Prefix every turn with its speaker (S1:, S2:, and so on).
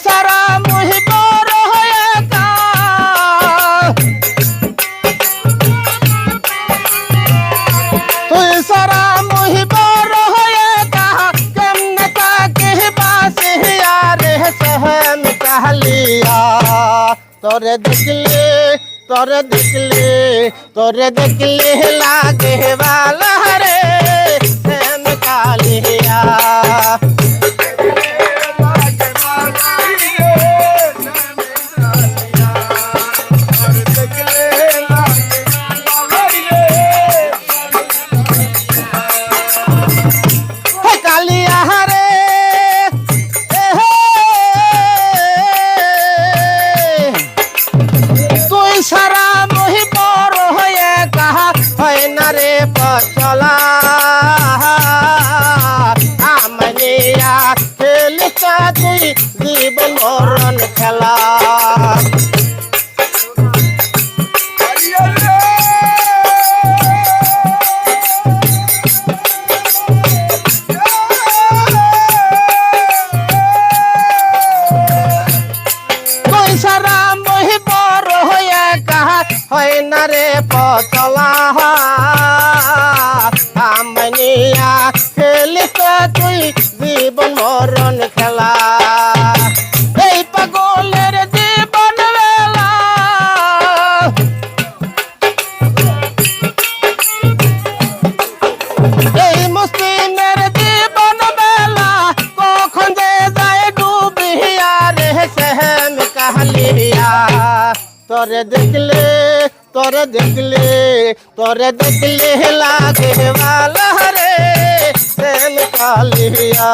S1: সারা মুহি বড় হয়ে তুই সারা মুহি বড় হয়ে কেমনে তাকে বাসিয়া রে सहन कहलिया तोरे देखले लागे वाला रे सहन कहलिया সারা মহি বড় হয়ে কাহা হয় না রে পচলা আমনিয়া খেলিকা তুই জীবন মরণ খেলা তুই সারা মহি বড় হয়ে কাহা হয় না রে পচলা আমনিয়া খেলিকা তুই জীবন মরণ খেলা এই পাগলের জীবন বেলা এই মুসলিমের জীবন বেলা কখন যে যায় ডুবিয়া রে सहन कहलिया तोरे देखले लागे वाला रे सहन कहलिया